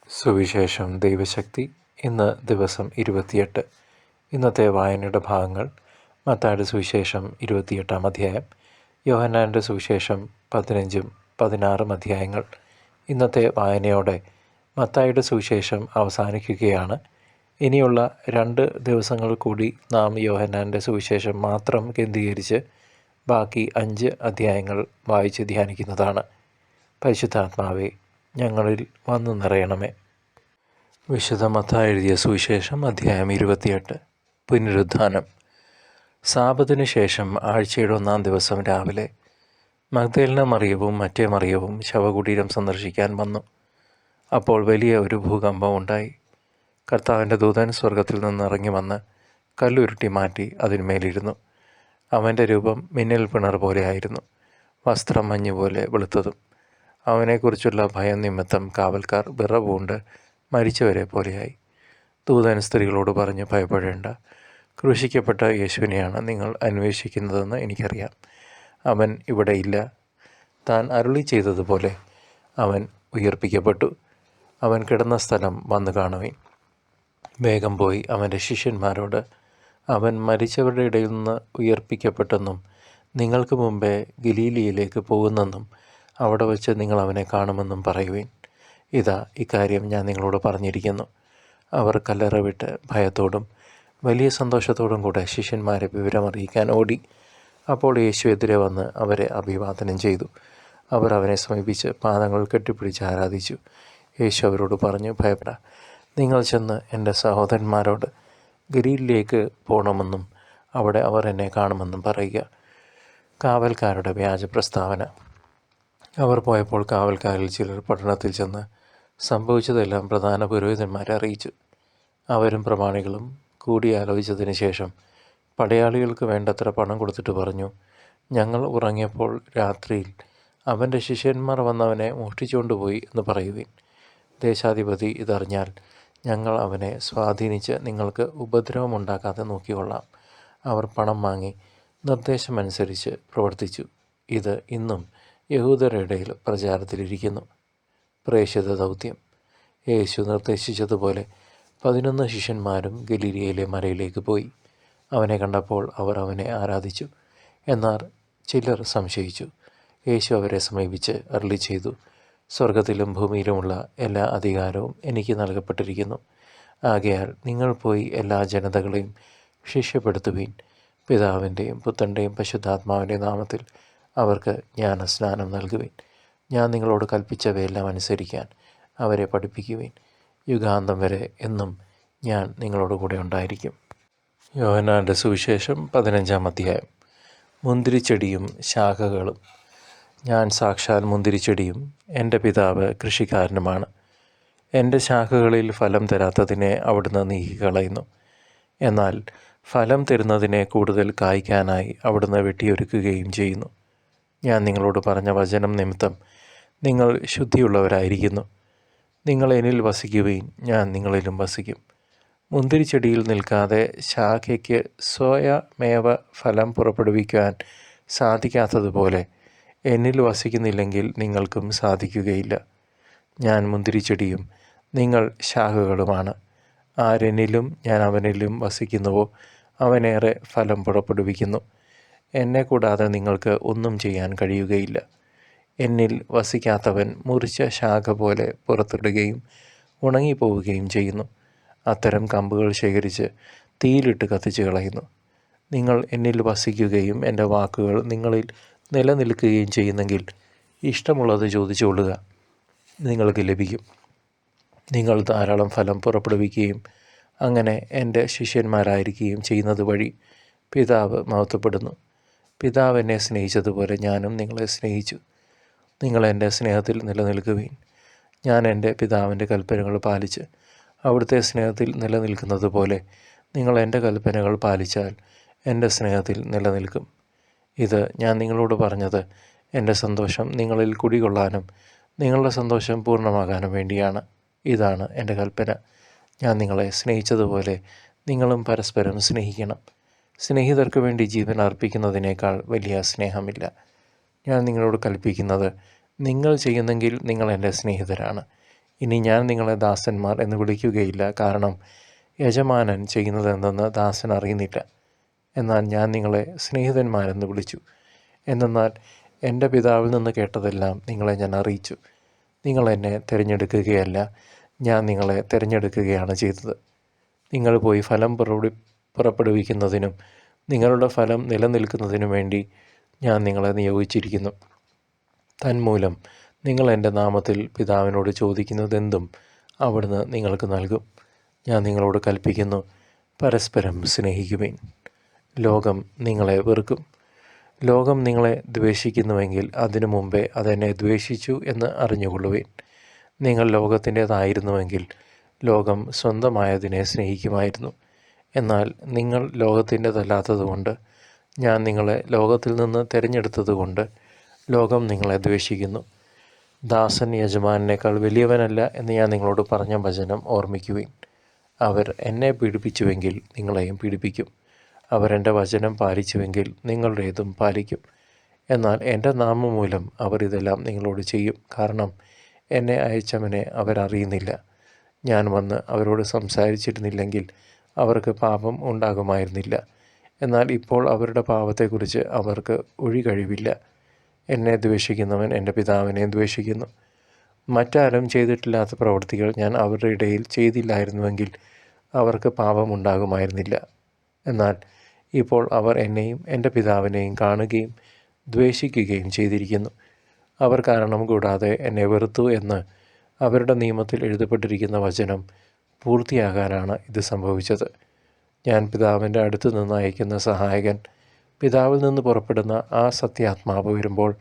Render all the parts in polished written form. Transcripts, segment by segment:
സുവിശേഷം ദൈവശക്തി. ഇന്ന് ദിവസം 28. ഇന്നത്തെ വായനയുടെ ഭാഗങ്ങൾ: മത്തായിയുടെ സുവിശേഷം 28-ാം അധ്യായം, യോഹന്നാൻ്റെ സുവിശേഷം 15-ഉം 16-ഉം അധ്യായങ്ങൾ. ഇന്നത്തെ വായനയോടെ മത്തായിയുടെ സുവിശേഷം അവസാനിക്കുകയാണ്. ഇനിയുള്ള 2 ദിവസങ്ങൾ കൂടി നാം യോഹന്നാൻ്റെ സുവിശേഷം മാത്രം കേന്ദ്രീകരിച്ച് ബാക്കി 5 അധ്യായങ്ങൾ വായിച്ച് ധ്യാനിക്കുന്നതാണ്. പരിശുദ്ധാത്മാവേ, ഞങ്ങളിൽ വന്നു നിറയണമേ. വിശുദ്ധ മത്തായി എഴുതിയ സുവിശേഷം അധ്യായം 28. പുനരുത്ഥാനം. സാബത്തിനു ശേഷം ആഴ്ചയുടെ 1-ാം ദിവസം രാവിലെ മഗ്ദലേന മറിയവും മറ്റേ മറിയവും ശവകുടീരം സന്ദർശിക്കാൻ വന്നു. അപ്പോൾ വലിയ ഒരു ഭൂകമ്പം ഉണ്ടായി. കർത്താവിൻ്റെ ദൂതൻ സ്വർഗത്തിൽ നിന്ന് ഇറങ്ങി വന്ന് കല്ലുരുട്ടി മാറ്റി അതിന്മേലിരുന്നു. അവൻ്റെ രൂപം മിന്നൽ പിണർ പോലെയായിരുന്നു, വസ്ത്രം മഞ്ഞുപോലെ വെളുത്തതും. അവനെക്കുറിച്ചുള്ള ഭയം നിമിത്തം കാവൽക്കാർ വിറവുകൊണ്ട് മരിച്ചവരെ പോലെയായി. ദൂതൻ സ്ത്രീകളോട് പറഞ്ഞ്, ഭയപ്പെടേണ്ട, ക്രൂശിക്കപ്പെട്ട യേശുവിനെയാണ് നിങ്ങൾ അന്വേഷിക്കുന്നതെന്ന് എനിക്കറിയാം. അവൻ ഇവിടെ ഇല്ല. താൻ അരുളി ചെയ്തതുപോലെ അവൻ ഉയർപ്പിക്കപ്പെട്ടു. അവൻ കിടന്ന സ്ഥലം വന്നു കാണുവിൻ. വേഗം പോയി അവൻ്റെ ശിഷ്യന്മാരോട്, അവൻ മരിച്ചവരുടെ ഇടയിൽ നിന്ന് ഉയർപ്പിക്കപ്പെട്ടെന്നും നിങ്ങൾക്ക് മുമ്പേ ഗലീലിയയിലേക്ക് പോകുന്നെന്നും അവിടെ വച്ച് നിങ്ങൾ അവനെ കാണുമെന്നും പറയുവിൻ. ഇതാ, ഇക്കാര്യം ഞാൻ നിങ്ങളോട് പറഞ്ഞിരിക്കുന്നു. അവർ കല്ലറ വിട്ട് ഭയത്തോടും വലിയ സന്തോഷത്തോടും കൂടെ ശിഷ്യന്മാരെ വിവരമറിയിക്കാൻ ഓടി. അപ്പോൾ യേശു എതിരെ വന്ന് അവരെ അഭിവാദനം ചെയ്തു. അവർ അവനെ സമീപിച്ച് പാദങ്ങൾ കെട്ടിപ്പിടിച്ച് ആരാധിച്ചു. യേശു അവരോട് പറഞ്ഞു, ഭയപ്പെട, നിങ്ങൾ ചെന്ന് എൻ്റെ സഹോദരന്മാരോട് ഗലീലിലേക്ക് പോകണമെന്നും അവിടെ അവർ എന്നെ കാണുമെന്നും പറയുക. കാവൽക്കാരുടെ വ്യാജ പ്രസ്താവന. അവർ പോയപ്പോൾ കാവൽക്കാരിൽ ചിലർ പട്ടണത്തിൽ ചെന്ന് സംഭവിച്ചതെല്ലാം പ്രധാന പുരോഹിതന്മാരെ അറിയിച്ചു. അവരും പ്രമാണികളും കൂടിയാലോചിച്ചതിന് ശേഷം പടയാളികൾക്ക് വേണ്ടത്ര പണം കൊടുത്തിട്ട് പറഞ്ഞു, ഞങ്ങൾ ഉറങ്ങിയപ്പോൾ രാത്രിയിൽ അവൻ്റെ ശിഷ്യന്മാർ വന്നവനെ മോഷ്ടിച്ചുകൊണ്ടുപോയി എന്ന് പറയുവിൻ. ദേശാധിപതി ഇതറിഞ്ഞാൽ ഞങ്ങൾ അവനെ സ്വാധീനിച്ച് നിങ്ങൾക്ക് ഉപദ്രവമുണ്ടാക്കാതെ നോക്കിക്കൊള്ളാം. അവർ പണം വാങ്ങി നിർദ്ദേശമനുസരിച്ച് പ്രവർത്തിച്ചു. ഇത് ഇന്നും യഹൂദരുടെ ഇടയിൽ പ്രചാരത്തിലിരിക്കുന്നു. പ്രേക്ഷിത ദൗത്യം. യേശു നിർദ്ദേശിച്ചതുപോലെ 11 ശിഷ്യന്മാരും ഗലീലിയയിലെ മലയിലേക്ക് പോയി. അവനെ കണ്ടപ്പോൾ അവർ അവനെ ആരാധിച്ചു. എന്നാൽ ചിലർ സംശയിച്ചു. യേശു അവരെ സമീപിച്ച് അരുളി ചെയ്തു, സ്വർഗത്തിലും ഭൂമിയിലുമുള്ള എല്ലാ അധികാരവും എനിക്ക് നൽകപ്പെട്ടിരിക്കുന്നു. ആകയാൽ നിങ്ങൾ പോയി എല്ലാ ജനതകളെയും ശിഷ്യപ്പെടുത്തുവീൻ. പിതാവിൻ്റെയും പുത്രൻ്റെയും പരിശുദ്ധാത്മാവിൻ്റെയും നാമത്തിൽ അവർക്ക് ജ്ഞാനസ്നാനം നൽകുവിൻ. ഞാൻ നിങ്ങളോട് കൽപ്പിച്ചവയെല്ലാം അനുസരിക്കാൻ അവരെ പഠിപ്പിക്കുവിൻ. യുഗാന്തം വരെ എന്നും ഞാൻ നിങ്ങളോട് കൂടെ ഉണ്ടായിരിക്കും. യോഹന്നാൻ്റെ സുവിശേഷം 15-ാം അധ്യായം. മുന്തിരിച്ചെടിയും ശാഖകളും. ഞാൻ സാക്ഷാൽ മുന്തിരിച്ചെടിയും എൻ്റെ പിതാവ് കൃഷിക്കാരനുമാണ്. എൻ്റെ ശാഖകളിൽ ഫലം തരാത്തതിനെ അവിടുന്ന് നീക്കിക്കളയുന്നു. എന്നാൽ ഫലം തരുന്നതിനെ കൂടുതൽ കായ്ക്കാനായി അവിടുന്ന് വെട്ടിയൊരുക്കുകയും ചെയ്യുന്നു. ഞാൻ നിങ്ങളോട് പറഞ്ഞ വചനം നിമിത്തം നിങ്ങൾ ശുദ്ധിയുള്ളവരായിരിക്കുന്നു. നിങ്ങൾ എന്നിൽ വസിക്കുവിൻ, ഞാൻ നിങ്ങളിലും വസിക്കും. മുന്തിരിച്ചെടിയിൽ നിൽക്കാതെ ശാഖയ്ക്ക് സ്വയമേവ ഫലം പുറപ്പെടുവിക്കുവാൻ സാധിക്കാത്തതുപോലെ എന്നിൽ വസിക്കുന്നില്ലെങ്കിൽ നിങ്ങൾക്കും സാധിക്കുകയില്ല. ഞാൻ മുന്തിരിച്ചെടിയും നിങ്ങൾ ശാഖകളുമാണ്. ആരെന്നിലും ഞാൻ അവനിലും വസിക്കുന്നുവോ അവനേറെ ഫലം പുറപ്പെടുവിക്കുന്നു. എന്നെ കൂടാതെ നിങ്ങൾക്ക് ഒന്നും ചെയ്യാൻ കഴിയുകയില്ല. എന്നിൽ വസിക്കാത്തവൻ മുറിച്ച ശാഖ പോലെ പുറത്തിടുകയും ഉണങ്ങിപ്പോവുകയും ചെയ്യുന്നു. അത്തരം കമ്പുകൾ ശേഖരിച്ച് തീയിലിട്ട് കത്തിച്ച് കളയുന്നു. നിങ്ങൾ എന്നിൽ വസിക്കുകയും എൻ്റെ വാക്കുകൾ നിങ്ങളിൽ നിലനിൽക്കുകയും ചെയ്യുന്നെങ്കിൽ ഇഷ്ടമുള്ളത് ചോദിച്ചുകൊള്ളുക, നിങ്ങൾക്ക് ലഭിക്കും. നിങ്ങൾ ധാരാളം ഫലം പുറപ്പെടുവിക്കുകയും അങ്ങനെ എൻ്റെ ശിഷ്യന്മാരായിരിക്കുകയും ചെയ്യുന്നത് വഴി പിതാവ് മഹത്വപ്പെടുന്നു. പിതാവ് എന്നെ സ്നേഹിച്ചതുപോലെ ഞാനും നിങ്ങളെ സ്നേഹിച്ചു. നിങ്ങൾ എൻ്റെ സ്നേഹത്തിൽ നിലനിൽക്കുവിൻ. ഞാൻ എൻ്റെ പിതാവിൻ്റെ കൽപ്പനകൾ പാലിച്ച് അവിടുത്തെ സ്നേഹത്തിൽ നിലനിൽക്കുന്നത് പോലെ നിങ്ങൾ എൻ്റെ കൽപ്പനകൾ പാലിച്ചാൽ എൻ്റെ സ്നേഹത്തിൽ നിലനിൽക്കും. ഇത് ഞാൻ നിങ്ങളോട് പറഞ്ഞത് എൻ്റെ സന്തോഷം നിങ്ങളിൽ കുടികൊള്ളാനും നിങ്ങളുടെ സന്തോഷം പൂർണ്ണമാകാനും വേണ്ടിയാണ്. ഇതാണ് എൻ്റെ കൽപ്പന, ഞാൻ നിങ്ങളെ സ്നേഹിച്ചതുപോലെ നിങ്ങളും പരസ്പരം സ്നേഹിക്കണം. സ്നേഹിതർക്ക് വേണ്ടി ജീവൻ അർപ്പിക്കുന്നതിനേക്കാൾ വലിയ സ്നേഹമില്ല. ഞാൻ നിങ്ങളോട് കൽപ്പിക്കുന്നത് നിങ്ങൾ ചെയ്യുന്നെങ്കിൽ നിങ്ങൾ എൻ്റെ സ്നേഹിതരാണ്. ഇനി ഞാൻ നിങ്ങളെ ദാസന്മാർ എന്ന് വിളിക്കുകയില്ല, കാരണം യജമാനൻ ചെയ്യുന്നതെന്തെന്ന് ദാസൻ അറിയുന്നില്ല. എന്നാൽ ഞാൻ നിങ്ങളെ സ്നേഹിതന്മാരെന്ന് വിളിച്ചു. എന്തെന്നാൽ എൻ്റെ പിതാവിൽ നിന്ന് കേട്ടതെല്ലാം നിങ്ങളെ ഞാൻ അറിയിച്ചു. നിങ്ങൾ എന്നെ തിരഞ്ഞെടുക്കുകയല്ല, ഞാൻ നിങ്ങളെ തിരഞ്ഞെടുക്കുകയാണ് ചെയ്തത്. നിങ്ങൾ പോയി ഫലം പുറപ്പെടുവിക്കുന്നതിനും നിങ്ങളുടെ ഫലം നിലനിൽക്കുന്നതിനും വേണ്ടി ഞാൻ നിങ്ങളെ നിയോഗിച്ചിരിക്കുന്നു. തന്മൂലം നിങ്ങൾ എൻ്റെ നാമത്തിൽ പിതാവിനോട് ചോദിക്കുന്നതെന്തും അവിടുന്ന് നിങ്ങൾക്ക് നൽകും. ഞാൻ നിങ്ങളോട് കൽപ്പിക്കുന്നു, പരസ്പരം സ്നേഹിക്കുവിൻ. ലോകം നിങ്ങളെ വെറുക്കും. ലോകം നിങ്ങളെ ദ്വേഷിക്കുന്നുവെങ്കിൽ അതിനു മുമ്പേ അതെന്നെ ദ്വേഷിച്ചു എന്ന് അറിഞ്ഞുകൊള്ളുവിൻ. നിങ്ങൾ ലോകത്തിൻ്റേതായിരുന്നുവെങ്കിൽ ലോകം സ്വന്തമായതിനെ സ്നേഹിക്കുമായിരുന്നു. എന്നാൽ നിങ്ങൾ ലോകത്തിൻ്റേതല്ലാത്തതുകൊണ്ട് ഞാൻ നിങ്ങളെ ലോകത്തിൽ നിന്ന് തിരഞ്ഞെടുത്തതുകൊണ്ട് ലോകം നിങ്ങളെ ദ്വേഷിക്കുന്നു. ദാസൻ യജമാനേക്കാൾ വലിയവനല്ല എന്ന് ഞാൻ നിങ്ങളോട് പറഞ്ഞ വചനം ഓർമ്മിക്കുവിൻ. അവർ എന്നെ പീഡിപ്പിച്ചുവെങ്കിൽ നിങ്ങളെയും പീഡിപ്പിക്കും. അവർ എൻ്റെ വചനം പാലിച്ചുവെങ്കിൽ നിങ്ങളുടേതും പാലിക്കും. എന്നാൽ എൻ്റെ നാമം മൂലം അവർ ഇതെല്ലാം നിങ്ങളോട് ചെയ്യും, കാരണം എന്നെ അയച്ചവനെ അവരറിയുന്നില്ല. ഞാൻ വന്ന് അവരോട് സംസാരിച്ചിരുന്നില്ലെങ്കിൽ അവർക്ക് പാപം ഉണ്ടാകുമായിരുന്നില്ല. എന്നാൽ ഇപ്പോൾ അവരുടെ പാപത്തെക്കുറിച്ച് അവർക്ക് ഒഴികഴിവില്ല. എന്നെ ദ്വേഷിക്കുന്നവൻ എൻ്റെ പിതാവിനെ ദ്വേഷിക്കുന്നു. മറ്റാരും ചെയ്തിട്ടില്ലാത്ത പ്രവൃത്തികൾ ഞാൻ അവരുടെ ഇടയിൽ ചെയ്തില്ലായിരുന്നുവെങ്കിൽ അവർക്ക് പാപമുണ്ടാകുമായിരുന്നില്ല. എന്നാൽ ഇപ്പോൾ അവർ എന്നെയും എൻ്റെ പിതാവിനെയും കാണുകയും ദ്വേഷിക്കുകയും ചെയ്തിരിക്കുന്നു. അവർ കാരണം കൂടാതെ എന്നെ വെറുത്തു എന്ന് അവരുടെ നിയമത്തിൽ എഴുതപ്പെട്ടിരിക്കുന്ന വചനം പൂർത്തിയാകാനാണ് ഇത് സംഭവിച്ചത്. ഞാൻ പിതാവിൻ്റെ അടുത്ത് നിന്ന് അയക്കുന്ന സഹായകൻ, പിതാവിൽ നിന്ന് പുറപ്പെടുന്ന ആ സത്യാത്മാവ് വരുമ്പോൾ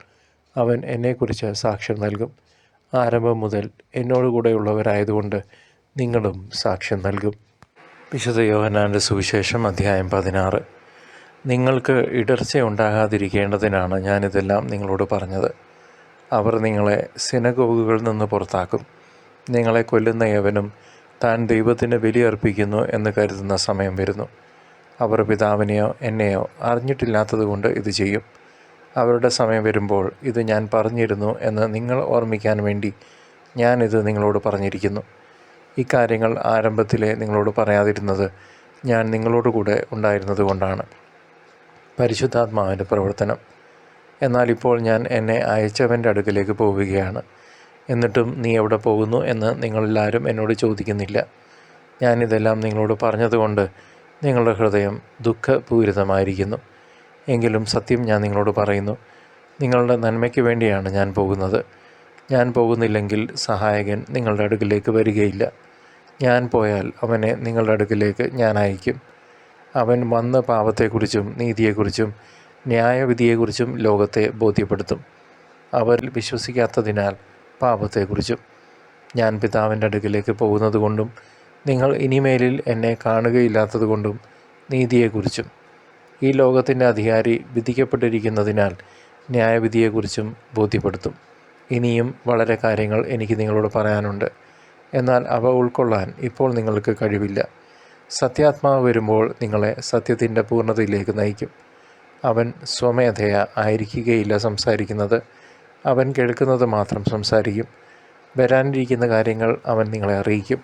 അവൻ എന്നെക്കുറിച്ച് സാക്ഷ്യം നൽകും. ആരംഭം മുതൽ എന്നോടുകൂടെയുള്ളവരായതുകൊണ്ട് നിങ്ങളും സാക്ഷ്യം നൽകും. വിശുദ്ധ യോഹന്നാൻ്റെ സുവിശേഷം അധ്യായം 16. നിങ്ങൾക്ക് ഇടർച്ചയുണ്ടാകാതിരിക്കേണ്ടതിനാണ് ഞാനിതെല്ലാം നിങ്ങളോട് പറഞ്ഞത്. അവർ നിങ്ങളെ സിനഗോഗുകളിൽ നിന്ന് പുറത്താക്കും. നിങ്ങളെ കൊല്ലുന്ന ഏവനും താൻ ദൈവത്തിന് ബലിയർപ്പിക്കുന്നു എന്ന് കരുതുന്ന സമയം വരുന്നു. അവർ പിതാവിനെയോ എന്നെയോ അറിഞ്ഞിട്ടില്ലാത്തതുകൊണ്ട് ഇത് ചെയ്യും. അവരുടെ സമയം വരുമ്പോൾ ഇത് ഞാൻ പറഞ്ഞിരുന്നു എന്ന് നിങ്ങൾ ഓർമ്മിക്കാൻ വേണ്ടി ഞാനിത് നിങ്ങളോട് പറഞ്ഞിരിക്കുന്നു. ഇക്കാര്യങ്ങൾ ആരംഭത്തിലെ നിങ്ങളോട് പറയാതിരുന്നത് ഞാൻ നിങ്ങളോട് കൂടെ ഉണ്ടായിരുന്നത് കൊണ്ടാണ്. പരിശുദ്ധാത്മാവിൻ്റെ പ്രവർത്തനം. എന്നാൽ ഇപ്പോൾ ഞാൻ എന്നെ അയച്ചവൻ്റെ അടുക്കലേക്ക് പോവുകയാണ്. എന്നിട്ടും നീ എവിടെ പോകുന്നു എന്ന് നിങ്ങളെല്ലാവരും എന്നോട് ചോദിക്കുന്നില്ല. ഞാനിതെല്ലാം നിങ്ങളോട് പറഞ്ഞതുകൊണ്ട് നിങ്ങളുടെ ഹൃദയം ദുഃഖപൂരിതമായിരിക്കുന്നു. എങ്കിലും സത്യം ഞാൻ നിങ്ങളോട് പറയുന്നു, നിങ്ങളുടെ നന്മയ്ക്ക് വേണ്ടിയാണ് ഞാൻ പോകുന്നത്. ഞാൻ പോകുന്നില്ലെങ്കിൽ സഹായകൻ നിങ്ങളുടെ അടുക്കിലേക്ക് വരികയില്ല. ഞാൻ പോയാൽ അവനെ നിങ്ങളുടെ അടുക്കിലേക്ക് ഞാൻ അയക്കും. അവൻ വന്ന് പാപത്തെക്കുറിച്ചും നീതിയെക്കുറിച്ചും ന്യായവിധിയെക്കുറിച്ചും ലോകത്തെ ബോധ്യപ്പെടുത്തും. അവർ വിശ്വസിക്കാത്തതിനാൽ പാപത്തെക്കുറിച്ചും. ഞാൻ പിതാവിൻ്റെ അടുക്കിലേക്ക് പോകുന്നതുകൊണ്ടും നിങ്ങൾ ഇനിമേലിൽ എന്നെ കാണുകയില്ലാത്തതുകൊണ്ടും നീതിയെക്കുറിച്ചും. ഈ ലോകത്തിൻ്റെ അധികാരി വിധിക്കപ്പെട്ടിരിക്കുന്നതിനാൽ ന്യായവിധിയെക്കുറിച്ചും ബോധ്യപ്പെടുത്തും. ഇനിയും വളരെ കാര്യങ്ങൾ എനിക്ക് നിങ്ങളോട് പറയാനുണ്ട്, എന്നാൽ അവ ഉൾക്കൊള്ളാൻ ഇപ്പോൾ നിങ്ങൾക്ക് കഴിവില്ല. സത്യാത്മാവ് വരുമ്പോൾ നിങ്ങളെ സത്യത്തിൻ്റെ പൂർണ്ണതയിലേക്ക് നയിക്കും. അവൻ സ്വമേധയാ ആയിരിക്കുകയില്ല സംസാരിക്കുന്നത്, അവൻ കേൾക്കുന്നത് മാത്രം സംസാരിക്കും. വരാനിരിക്കുന്ന കാര്യങ്ങൾ അവൻ നിങ്ങളെ അറിയിക്കും.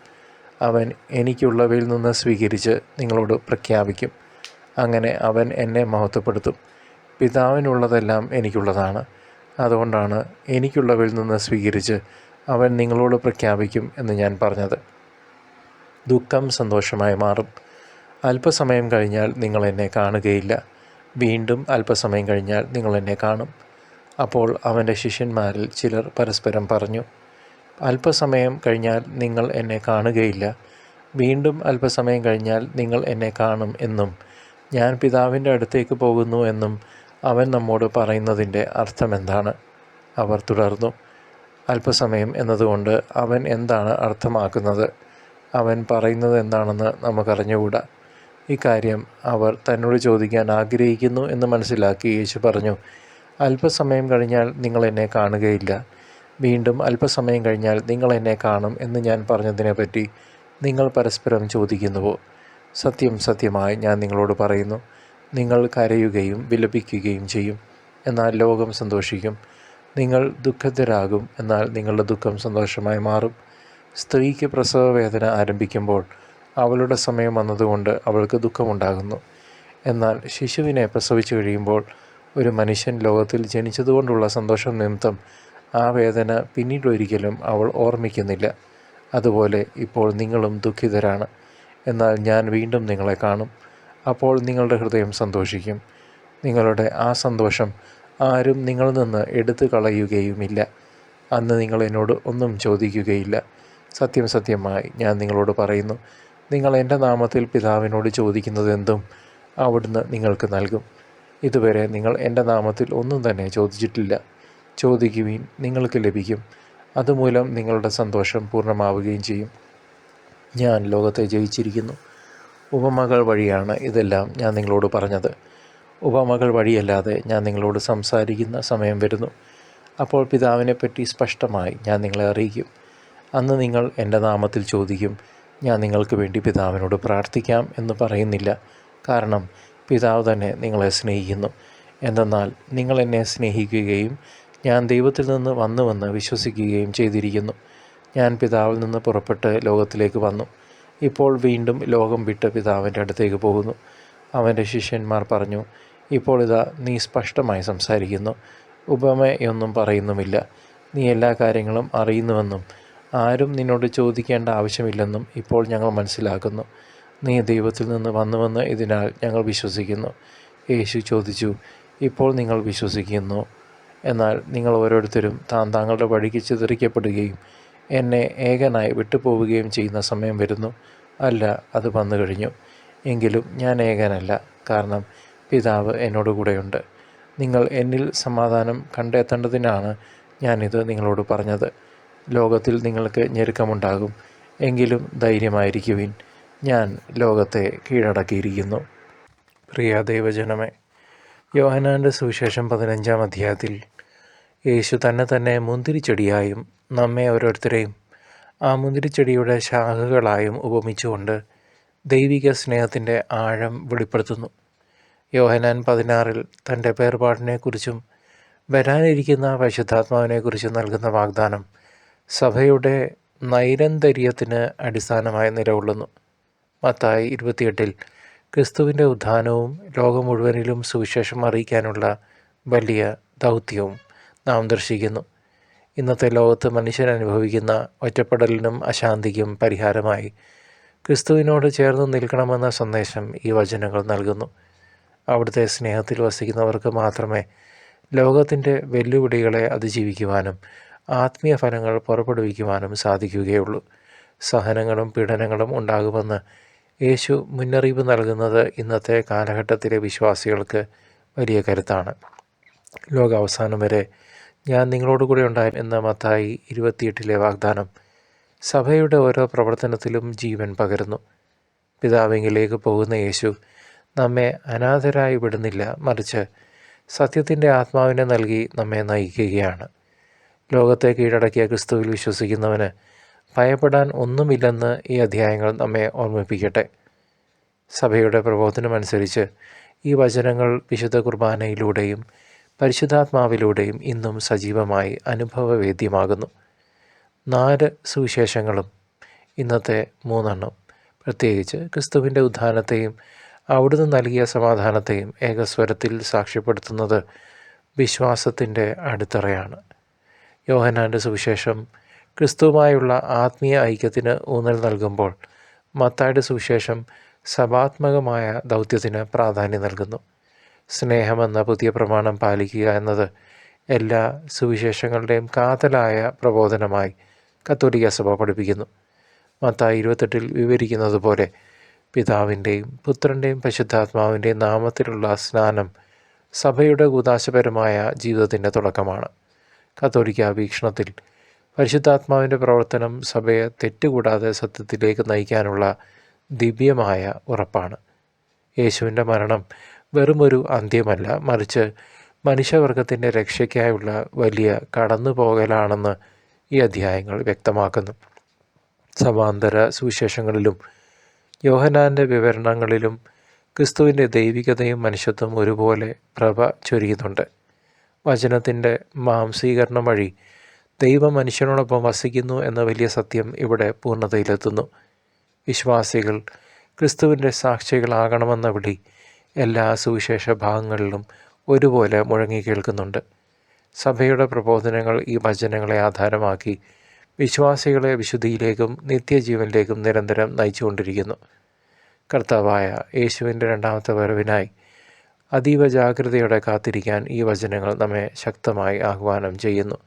അവൻ എനിക്കുള്ളവയിൽ നിന്ന് സ്വീകരിച്ച് നിങ്ങളോട് പ്രഖ്യാപിക്കും. അങ്ങനെ അവൻ എന്നെ മഹത്വപ്പെടുത്തും. പിതാവിനുള്ളതെല്ലാം എനിക്കുള്ളതാണ്. അതുകൊണ്ടാണ് എനിക്കുള്ളവയിൽ നിന്ന് സ്വീകരിച്ച് അവൻ നിങ്ങളോട് പ്രഖ്യാപിക്കും എന്ന് ഞാൻ പറഞ്ഞത്. ദുഃഖം സന്തോഷമായി മാറും. അല്പസമയം കഴിഞ്ഞാൽ നിങ്ങൾ എന്നെ കാണുകയില്ല. വീണ്ടും അല്പസമയം കഴിഞ്ഞാൽ നിങ്ങൾ എന്നെ കാണും. അപ്പോൾ അവൻ്റെ ശിഷ്യന്മാരിൽ ചിലർ പരസ്പരം പറഞ്ഞു, അല്പസമയം കഴിഞ്ഞാൽ നിങ്ങൾ എന്നെ കാണുകയില്ല, വീണ്ടും അല്പസമയം കഴിഞ്ഞാൽ നിങ്ങൾ എന്നെ കാണും എന്നും ഞാൻ പിതാവിൻ്റെ അടുത്തേക്ക് പോകുന്നു എന്നും അവൻ നമ്മോട് പറയുന്നതിൻ്റെ അർത്ഥമെന്താണ്? അവർ തുടർന്നു, അല്പസമയം എന്നതുകൊണ്ട് അവൻ എന്താണ് അർത്ഥമാക്കുന്നത്? അവൻ പറയുന്നത് എന്താണെന്ന് നമുക്കറിഞ്ഞുകൂടാ. ഇക്കാര്യം അവർ തന്നോട് ചോദിക്കാൻ ആഗ്രഹിക്കുന്നു എന്ന് മനസ്സിലാക്കി യേശു പറഞ്ഞു, അല്പസമയം കഴിഞ്ഞാൽ നിങ്ങൾ എന്നെ കാണുകയില്ല, വീണ്ടും അല്പസമയം കഴിഞ്ഞാൽ നിങ്ങൾ എന്നെ കാണും എന്ന് ഞാൻ പറഞ്ഞതിനെപ്പറ്റി നിങ്ങൾ പരസ്പരം ചോദിക്കുന്നുവോ? സത്യം സത്യമായി ഞാൻ നിങ്ങളോട് പറയുന്നു, നിങ്ങൾ കരയുകയും വിലപിക്കുകയും ചെയ്യും, എന്നാൽ ലോകം സന്തോഷിക്കും. നിങ്ങൾ ദുഃഖിതരാകും, എന്നാൽ നിങ്ങളുടെ ദുഃഖം സന്തോഷമായി മാറും. സ്ത്രീക്ക് പ്രസവ വേദന ആരംഭിക്കുമ്പോൾ അവളുടെ സമയം വന്നതുകൊണ്ട് അവൾക്ക് ദുഃഖമുണ്ടാകുന്നു. എന്നാൽ ശിശുവിനെ പ്രസവിച്ചു കഴിയുമ്പോൾ ഒരു മനുഷ്യൻ ലോകത്തിൽ ജനിച്ചതുകൊണ്ടുള്ള സന്തോഷം നിമിത്തം ആ വേദന പിന്നീടൊരിക്കലും അവൾ ഓർമ്മിക്കുന്നില്ല. അതുപോലെ ഇപ്പോൾ നിങ്ങളും ദുഃഖിതരാണ്. എന്നാൽ ഞാൻ വീണ്ടും നിങ്ങളെ കാണും. അപ്പോൾ നിങ്ങളുടെ ഹൃദയം സന്തോഷിക്കും. നിങ്ങളുടെ ആ സന്തോഷം ആരും നിങ്ങളിൽ നിന്ന് എടുത്തു കളയുകയുമില്ല. അന്ന് നിങ്ങൾ എന്നോട് ഒന്നും ചോദിക്കുകയില്ല. സത്യം സത്യമായി ഞാൻ നിങ്ങളോട് പറയുന്നു, നിങ്ങൾ എൻ്റെ നാമത്തിൽ പിതാവിനോട് ചോദിക്കുന്നതെന്തും അവിടുന്ന് നിങ്ങൾക്ക് നൽകും. ഇതുവരെ നിങ്ങൾ എൻ്റെ നാമത്തിൽ ഒന്നും തന്നെ ചോദിച്ചിട്ടില്ല. ചോദിക്കുവിൻ, നിങ്ങൾക്ക് ലഭിക്കും. അതുമൂലം നിങ്ങളുടെ സന്തോഷം പൂർണ്ണമാവുകയും ചെയ്യും. ഞാൻ ലോകത്തെ ജയിച്ചിരിക്കുന്നു. ഉപമകൾ വഴിയാണ് ഇതെല്ലാം ഞാൻ നിങ്ങളോട് പറഞ്ഞത്. ഉപമകൾ വഴിയല്ലാതെ ഞാൻ നിങ്ങളോട് സംസാരിക്കുന്ന സമയം വരുന്നു. അപ്പോൾ പിതാവിനെപ്പറ്റി സ്പഷ്ടമായി ഞാൻ നിങ്ങളെ അറിയിക്കും. അന്ന് നിങ്ങൾ എൻ്റെ നാമത്തിൽ ചോദിക്കും. ഞാൻ നിങ്ങൾക്ക് വേണ്ടി പിതാവിനോട് പ്രാർത്ഥിക്കാം എന്ന് പറയുന്നില്ല. കാരണം പിതാവ് തന്നെ നിങ്ങളെ സ്നേഹിക്കുന്നു. എന്തെന്നാൽ നിങ്ങൾ എന്നെ സ്നേഹിക്കുകയും ഞാൻ ദൈവത്തിൽ നിന്ന് വന്നുവെന്ന് വിശ്വസിക്കുകയും ചെയ്തിരിക്കുന്നു. ഞാൻ പിതാവിൽ നിന്ന് പുറപ്പെട്ട് ലോകത്തിലേക്ക് വന്നു. ഇപ്പോൾ വീണ്ടും ലോകം വിട്ട് പിതാവിൻ്റെ അടുത്തേക്ക് പോകുന്നു. അവൻ്റെ ശിഷ്യന്മാർ പറഞ്ഞു, ഇപ്പോൾ ഇതാ നീ സ്പഷ്ടമായി സംസാരിക്കുന്നു, ഉപമയൊന്നും പറയുന്നുമില്ല. നീ എല്ലാ കാര്യങ്ങളും അറിയുന്നുവെന്നും ആരും നിന്നോട് ചോദിക്കേണ്ട ആവശ്യമില്ലെന്നും ഇപ്പോൾ ഞങ്ങൾ മനസ്സിലാക്കുന്നു. നീ ദൈവത്തിൽ നിന്ന് വന്നുവെന്ന് ഇതിനാൽ ഞങ്ങൾ വിശ്വസിക്കുന്നു. യേശു ചോദിച്ചു, ഇപ്പോൾ നിങ്ങൾ വിശ്വസിക്കുന്നു? എന്നാൽ നിങ്ങൾ ഓരോരുത്തരും താങ്കളുടെ വഴിക്ക് ചിതറിക്കപ്പെടുകയും എന്നെ ഏകനായി വിട്ടുപോവുകയും ചെയ്യുന്ന സമയം വരുന്നു. അല്ല, അത് വന്നു കഴിഞ്ഞു. എങ്കിലും ഞാൻ ഏകനല്ല, കാരണം പിതാവ് എന്നോടുകൂടെയുണ്ട്. നിങ്ങൾ എന്നിൽ സമാധാനം കണ്ടെത്തേണ്ടതിനാണ് ഞാനിത് നിങ്ങളോട് പറഞ്ഞത്. ലോകത്തിൽ നിങ്ങൾക്ക് ഞെരുക്കമുണ്ടാകും. എങ്കിലും ധൈര്യമായിരിക്കുവിൻ, ഞാൻ ലോകത്തെ കീഴടക്കിയിരിക്കുന്നു. പ്രിയ ദൈവജനമേ, യോഹന്നാൻ്റെ സുവിശേഷം 15-ാം അധ്യായത്തിൽ യേശു തന്നെ മുന്തിരിച്ചെടിയായും നമ്മെ ഓരോരുത്തരെയും ആ മുന്തിരിച്ചെടിയുടെ ശാഖകളായും ഉപമിച്ചുകൊണ്ട് ദൈവിക സ്നേഹത്തിൻ്റെ ആഴം വെളിപ്പെടുത്തുന്നു. യോഹന്നാൻ 16-ൽ തൻ്റെ വേർപാടിനെക്കുറിച്ചും വരാനിരിക്കുന്ന പരിശുദ്ധാത്മാവിനെക്കുറിച്ചും നൽകുന്ന വാഗ്ദാനം സഭയുടെ നൈരന്തര്യത്തിന് അടിസ്ഥാനമായി നിലകൊള്ളുന്നു. മത്തായി 28-ൽ ക്രിസ്തുവിൻ്റെ ഉത്ഥാനവും ലോകം മുഴുവനിലും സുവിശേഷം അറിയിക്കാനുള്ള വലിയ ദൗത്യവും നാം ദർശിക്കുന്നു. ഇന്നത്തെ ലോകത്ത് മനുഷ്യൻ അനുഭവിക്കുന്ന ഒറ്റപ്പെടലിനും അശാന്തിക്കും പരിഹാരമായി ക്രിസ്തുവിനോട് ചേർന്ന് നിൽക്കണമെന്ന സന്ദേശം ഈ വചനങ്ങൾ നൽകുന്നു. അവിടുത്തെ സ്നേഹത്തിൽ വസിക്കുന്നവർക്ക് മാത്രമേ ലോകത്തിൻ്റെ വെല്ലുവിളികളെ അതിജീവിക്കുവാനും ആത്മീയ ഫലങ്ങൾ പുറപ്പെടുവിക്കുവാനും സാധിക്കുകയുള്ളൂ. സഹനങ്ങളും പീഡനങ്ങളും ഉണ്ടാകുമെന്ന് യേശു മുന്നറിയിപ്പ് നൽകുന്നത് ഇന്നത്തെ കാലഘട്ടത്തിലെ വിശ്വാസികൾക്ക് വലിയ കരുത്താണ്. ലോകാവസാനം വരെ ഞാൻ നിങ്ങളോട് കൂടെ ഉണ്ടായി എന്ന മത്തായി 28-ലെ വാഗ്ദാനം സഭയുടെ ഓരോ പ്രവർത്തനത്തിലും ജീവൻ പകരുന്നു. പിതാവിങ്കിലേക്ക് പോകുന്ന യേശു നമ്മെ അനാഥരായി വിടുന്നില്ല, മറിച്ച് സത്യത്തിൻ്റെ ആത്മാവിനെ നൽകി നമ്മെ നയിക്കുകയാണ്. ലോകത്തെ കീഴടക്കിയ ക്രിസ്തുവിൽ വിശ്വസിക്കുന്നവന് ഭയപ്പെടാൻ ഒന്നുമില്ലെന്ന് ഈ അധ്യായങ്ങൾ നമ്മെ ഓർമ്മിപ്പിക്കട്ടെ. സഭയുടെ പ്രബോധനമനുസരിച്ച് ഈ വചനങ്ങൾ വിശുദ്ധ കുർബാനയിലൂടെയും പരിശുദ്ധാത്മാവിലൂടെയും ഇന്നും സജീവമായി അനുഭവവേദ്യമാകുന്നു. 4 സുവിശേഷങ്ങളും ഇന്നത്തെ 3 പ്രത്യേകിച്ച് ക്രിസ്തുവിൻ്റെ ഉത്ഥാനത്തെയും അവിടുന്ന് നൽകിയ സമാധാനത്തെയും ഏകസ്വരത്തിൽ സാക്ഷ്യപ്പെടുത്തുന്നത് വിശ്വാസത്തിൻ്റെ അടിത്തറയാണ്. യോഹന്നാൻ്റെ സുവിശേഷം ക്രിസ്തുവുമായുള്ള ആത്മീയ ഐക്യത്തിന് ഊന്നൽ നൽകുമ്പോൾ മത്തായിയുടെ സുവിശേഷം സഭാത്മകമായ ദൗത്യത്തിന് പ്രാധാന്യം നൽകുന്നു. സ്നേഹമെന്ന പുതിയ പ്രമാണം പാലിക്കുക എന്നത് എല്ലാ സുവിശേഷങ്ങളുടെയും കാതലായ പ്രബോധനമായി കത്തോലിക്ക സഭ പഠിപ്പിക്കുന്നു. മത്തായി 28-ൽ വിവരിക്കുന്നത് പോലെ പിതാവിൻ്റെയും പുത്രൻ്റെയും പരിശുദ്ധാത്മാവിൻ്റെയും നാമത്തിലുള്ള സ്നാനം സഭയുടെ കൂദാശപരമായ ജീവിതത്തിൻ്റെ തുടക്കമാണ്. കത്തോലിക്ക വീക്ഷണത്തിൽ പരിശുദ്ധാത്മാവിൻ്റെ പ്രവർത്തനം സഭയെ തെറ്റുകൂടാതെ സത്യത്തിലേക്ക് നയിക്കാനുള്ള ദിവ്യമായ ഉറപ്പാണ്. യേശുവിൻ്റെ മരണം വെറുമൊരു അന്ത്യമല്ല, മറിച്ച് മനുഷ്യവർഗത്തിൻ്റെ രക്ഷയ്ക്കായുള്ള വലിയ കടന്നുപോകലാണെന്ന് ഈ അധ്യായങ്ങൾ വ്യക്തമാക്കുന്നു. സമാന്തര സുവിശേഷങ്ങളിലും യോഹന്നാൻ്റെ വിവരണങ്ങളിലും ക്രിസ്തുവിൻ്റെ ദൈവികതയും മനുഷ്യത്വം ഒരുപോലെ പ്രഭ ചൊരിയുന്നുണ്ട്. വചനത്തിൻ്റെ മാംസീകരണം വഴി ദൈവം മനുഷ്യനോടൊപ്പം വസിക്കുന്നു എന്ന വലിയ സത്യം ഇവിടെ പൂർണ്ണതയിലെത്തുന്നു. വിശ്വാസികൾ ക്രിസ്തുവിൻ്റെ സാക്ഷികളാകണമെന്ന വിളി എല്ലാ സുവിശേഷ ഭാഗങ്ങളിലും ഒരുപോലെ മുഴങ്ങി കേൾക്കുന്നുണ്ട്. സഭയുടെ പ്രബോധനങ്ങൾ ഈ വചനങ്ങളെ ആധാരമാക്കി വിശ്വാസികളെ വിശുദ്ധിയിലേക്കും നിത്യജീവനിലേക്കും നിരന്തരം നയിച്ചുകൊണ്ടിരിക്കുന്നു. കർത്താവായ യേശുവിൻ്റെ രണ്ടാമത്തെ വരവിനായി അതീവ ജാഗ്രതയോടെ കാത്തിരിക്കാൻ ഈ വചനങ്ങൾ നമ്മെ ശക്തമായി ആഹ്വാനം ചെയ്യുന്നു.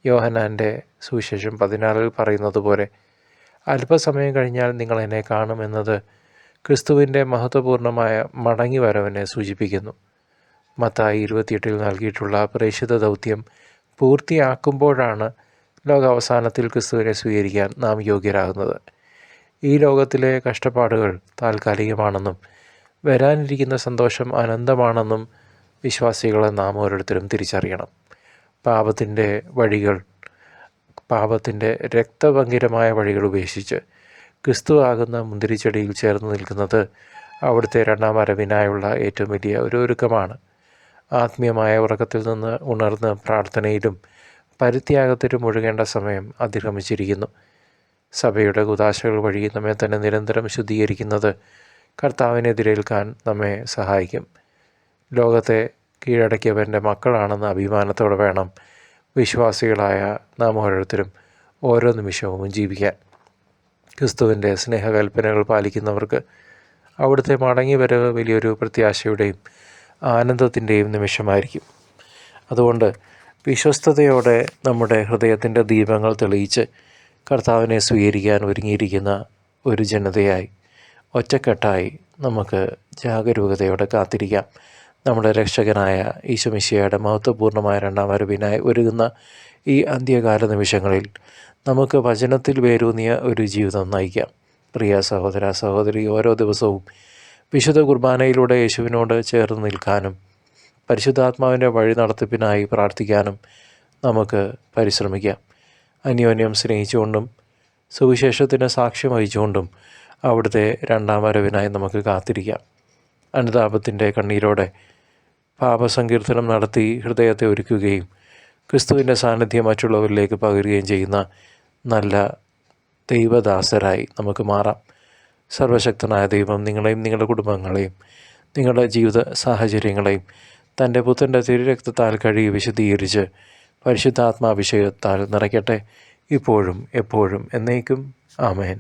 യോഹന്നാൻ്റെ സുവിശേഷം 16 പറയുന്നത് പോലെ, അല്പസമയം കഴിഞ്ഞാൽ നിങ്ങൾ എന്നെ കാണുമെന്നത് ക്രിസ്തുവിൻ്റെ മഹത്വപൂർണ്ണമായ മടങ്ങി വരവിനെ സൂചിപ്പിക്കുന്നു. മത്തായി 28 നൽകിയിട്ടുള്ള പ്രേക്ഷിത ദൗത്യം പൂർത്തിയാക്കുമ്പോഴാണ് ലോകാവസാനത്തിൽ ക്രിസ്തുവിനെ സ്വീകരിക്കാൻ നാം യോഗ്യരാകുന്നത്. ഈ ലോകത്തിലെ കഷ്ടപ്പാടുകൾ താൽക്കാലികമാണെന്നും വരാനിരിക്കുന്ന സന്തോഷം അനന്തമാണെന്നും വിശ്വാസികളെ നാം ഓരോരുത്തരും തിരിച്ചറിയണം. പാപത്തിൻ്റെ രക്തഭംഗിരമായ വഴികൾ ഉപേക്ഷിച്ച് ക്രിസ്തു ആകുന്ന മുന്തിരിച്ചെടിയിൽ ചേർന്ന് നിൽക്കുന്നത് അവിടുത്തെ രണ്ടാം വരവിനായുള്ള ഏറ്റവും വലിയ ഒരു ഒരുക്കമാണ്. ആത്മീയമായ ഉറക്കത്തിൽ നിന്ന് ഉണർന്ന് പ്രാർത്ഥനയിലും പരിത്യാഗത്തിലും ഒഴുകേണ്ട സമയം അതിക്രമിച്ചിരിക്കുന്നു. സഭയുടെ കുദാശകൾ വഴി നമ്മെ തന്നെ നിരന്തരം ശുദ്ധീകരിക്കുന്നത് കർത്താവിനെതിരേൽക്കാൻ നമ്മെ സഹായിക്കും. ലോകത്തെ കീഴടക്കിയവൻ്റെ മക്കളാണെന്ന അഭിമാനത്തോടെ വേണം വിശ്വാസികളായ നാം ഓരോരുത്തരും ഓരോ നിമിഷവും ജീവിക്കാൻ. ക്രിസ്തുവിൻ്റെ സ്നേഹകൽപ്പനകൾ പാലിക്കുന്നവർക്ക് അവിടുത്തെ മടങ്ങി വരവ് വലിയൊരു പ്രത്യാശയുടെയും ആനന്ദത്തിൻ്റെയും നിമിഷമായിരിക്കും. അതുകൊണ്ട് വിശ്വസ്തയോടെ നമ്മുടെ ഹൃദയത്തിൻ്റെ ദീപങ്ങൾ തെളിയിച്ച് കർത്താവിനെ സ്വീകരിക്കാൻ ഒരുങ്ങിയിരിക്കുന്ന ഒരു ജനതയായി ഒറ്റക്കെട്ടായി നമുക്ക് ജാഗരൂകതയോടെ കാത്തിരിക്കാം. നമ്മുടെ രക്ഷകനായ ഈശോ മിശിഹായുടെ മഹത്വപൂർണ്ണമായ രണ്ടാം വരവിനായി ഒരുങ്ങുന്ന ഈ അന്ത്യകാല നിമിഷങ്ങളിൽ നമുക്ക് വചനത്തിൽ വേരൂന്നിയ ഒരു ജീവിതം നയിക്കാം. പ്രിയ സഹോദര സഹോദരി, ഓരോ ദിവസവും വിശുദ്ധ കുർബാനയിലൂടെ യേശുവിനോട് ചേർന്ന് നിൽക്കാനും പരിശുദ്ധാത്മാവിൻ്റെ വഴി നടത്തിപ്പിനായി പ്രാർത്ഥിക്കാനും നമുക്ക് പരിശ്രമിക്കാം. അന്യോന്യം സ്നേഹിച്ചുകൊണ്ടും സുവിശേഷത്തിന് സാക്ഷ്യം വഹിച്ചുകൊണ്ടും അവിടുത്തെ രണ്ടാം വരവിനായി നമുക്ക് കാത്തിരിക്കാം. അനുതാപത്തിൻ്റെ കണ്ണീരോടെ പാപസങ്കീർത്തനം നടത്തി ഹൃദയത്തെ ഒരുക്കുകയും ക്രിസ്തുവിൻ്റെ സാന്നിധ്യം മറ്റുള്ളവരിലേക്ക് പകരുകയും ചെയ്യുന്ന നല്ല ദൈവദാസരായി നമുക്ക് മാറാം. സർവശക്തനായ ദൈവം നിങ്ങളെയും നിങ്ങളുടെ കുടുംബങ്ങളെയും നിങ്ങളുടെ ജീവിത സാഹചര്യങ്ങളെയും തൻ്റെ പുത്രൻ്റെ തിരുരക്തത്താൽ കഴുകി വിശുദ്ധീകരിച്ച് പരിശുദ്ധാത്മാഭിഷേകത്താൽ നിറയ്ക്കട്ടെ, ഇപ്പോഴും എപ്പോഴും എന്നേക്കും. ആമേൻ.